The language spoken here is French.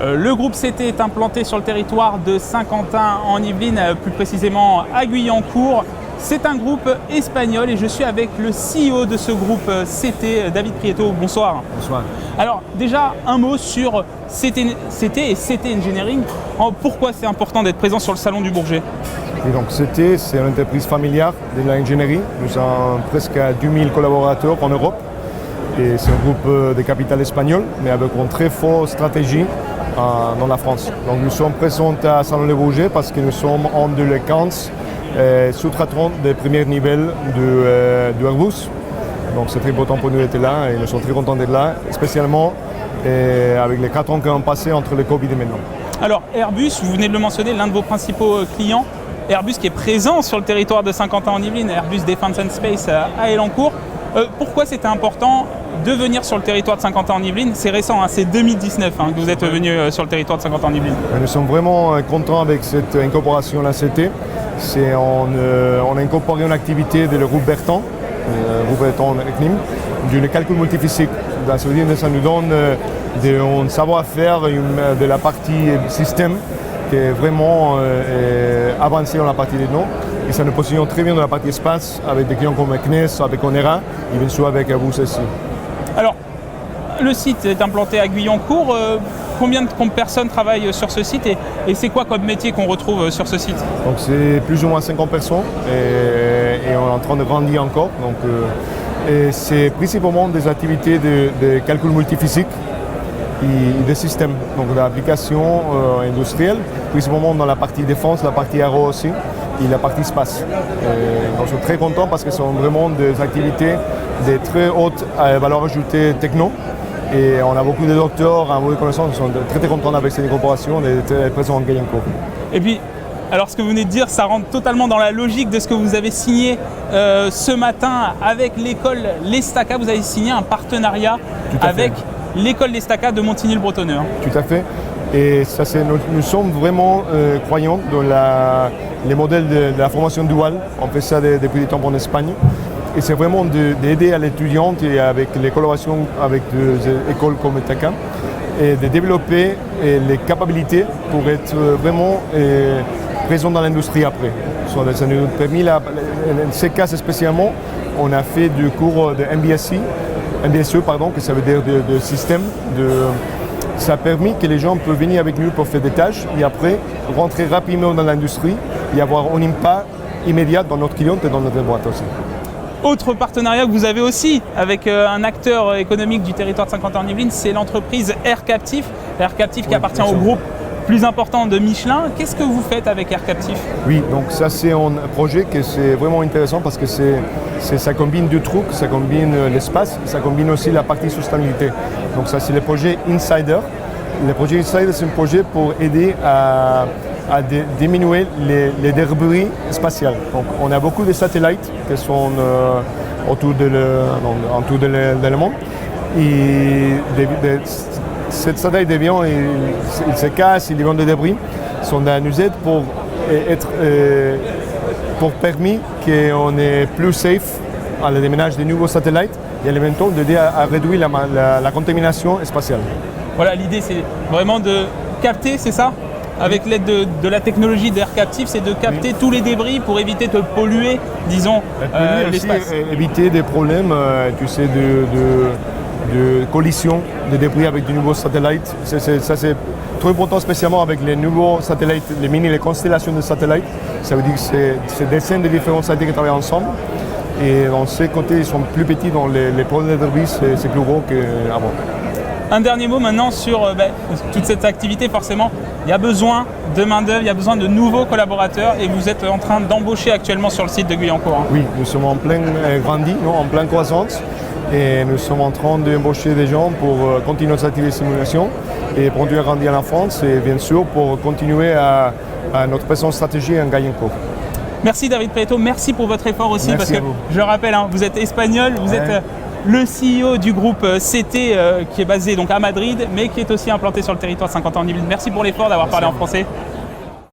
Le groupe CT est implanté sur le territoire de Saint-Quentin en Yvelines, plus précisément à Guyancourt. C'est un groupe espagnol et je suis avec le CEO de ce groupe CT, David Prieto. Bonsoir. Bonsoir. Alors déjà, un mot sur CT et CT Engineering. Pourquoi c'est important d'être présent sur le salon du Bourget? Et donc CT, c'est une entreprise familiale de l'ingénierie. Nous avons presque 2000 collaborateurs en Europe. Et c'est un groupe de capital espagnol, mais avec une très forte stratégie dans la France. Donc nous sommes présents à Salon du Bourget parce que nous sommes en 2015 sous-traitants des premiers niveaux de Airbus. Donc c'est très important pour nous d'être là et nous sommes très contents d'être là, spécialement avec les 4 ans qui ont passé entre le Covid et maintenant. Alors Airbus, vous venez de le mentionner, l'un de vos principaux clients, Airbus qui est présent sur le territoire de Saint-Quentin en Yvelines, Airbus Defence and Space à Elancourt. Pourquoi c'était important de venir sur le territoire de Saint-Quentin en Yvelines? C'est récent, hein, c'est 2019 que vous êtes venu sur le territoire de Saint-Quentin en Yvelines. Nous sommes vraiment contents avec cette incorporation à la CT. On a incorporé une activité de le groupe Bertrand, du calcul multiphysique. Ça veut dire que ça nous donne un savoir-faire de la partie système qui est vraiment avancé dans la partie des noms. Et ça nous positionne très bien dans la partie espace avec des clients comme CNES, avec Onera et bien sûr avec Airbus aussi. Alors, le site est implanté à Guyancourt. Combien de personnes travaillent sur ce site et c'est quoi comme métier qu'on retrouve sur ce site? Donc c'est plus ou moins 50 personnes et on est en train de grandir encore. Donc, et c'est principalement des activités de calcul multiphysique et des systèmes, donc d'applications industrielles, principalement dans la partie défense, la partie aéro aussi et la partie espace. Donc, je suis très content parce que ce sont vraiment des activités de très haute valeur ajoutée techno. Et on a beaucoup de docteurs, beaucoup de connaissances qui sont très contents avec cette incorporation et d'être présents en Guyancourt. Et puis, alors ce que vous venez de dire, ça rentre totalement dans la logique de ce que vous avez signé ce matin avec l'école L'Estaca. Vous avez signé un partenariat avec l'école L'Estaca de Montigny-le-Bretonneux. Tout à fait. Et ça, nous sommes vraiment croyants dans les modèles de la formation duale. On fait ça depuis des temps en Espagne. Et c'est vraiment d'aider à l'étudiant et avec les collaborations avec des écoles comme Estaca et de développer les capacités pour être vraiment présent dans l'industrie après. Ça nous a permis, dans ces cas spécialement, on a fait du cours de MBSE, que ça veut dire de système. Ça a permis que les gens peuvent venir avec nous pour faire des tâches et après rentrer rapidement dans l'industrie et avoir un impact immédiat dans notre client et dans notre boîte aussi. Autre partenariat que vous avez aussi avec un acteur économique du territoire de Saint-Quentin en Yvelines, c'est l'entreprise Air Captif. Air Captif qui appartient au groupe plus important de Michelin. Qu'est-ce que vous faites avec Air Captif? Oui, donc ça c'est un projet qui est vraiment intéressant parce que ça combine deux trucs, ça combine l'espace, ça combine aussi la partie sustainabilité. Donc ça c'est le projet Insider. Le projet Insider c'est un projet pour aider à diminuer les débris spatiaux. Donc on a beaucoup de satellites qui sont autour de le monde. Et ces satellites d'avion, ils se cassent, ils deviennent des débris, sont nous aident pour permettre qu'on est plus safe à le déménage des nouveaux satellites et en même temps d'aider à réduire la contamination spatiale. Voilà, l'idée c'est vraiment de capter, c'est ça? Avec l'aide de la technologie d'Air Captif, c'est de capter tous les débris pour éviter de polluer, disons, l'espace. Éviter des problèmes, de collision de débris avec de nouveaux satellites. Ça c'est très important, spécialement avec les nouveaux satellites, les constellations de satellites. Ça veut dire que c'est des scènes de différents satellites qui travaillent ensemble. Et dans ces côtés, ils sont plus petits, dans les problèmes de débris, c'est plus gros qu'avant. Un dernier mot maintenant sur toute cette activité. Forcément, il y a besoin de main-d'œuvre, il y a besoin de nouveaux collaborateurs et vous êtes en train d'embaucher actuellement sur le site de Guyancourt. Oui, nous sommes en plein grandi, en pleine croissance et nous sommes en train d'embaucher des gens pour continuer notre activité de simulation et pour continuer à grandir en France et bien sûr pour continuer à notre présence stratégique en Guyancourt. Merci David Prieto, merci pour votre effort aussi. Merci parce que je rappelle, vous êtes espagnol, vous êtes le CEO du groupe CT qui est basé donc à Madrid mais qui est aussi implanté sur le territoire de Saint-Quentin en Yvelines. Merci pour l'effort d'avoir parlé en français.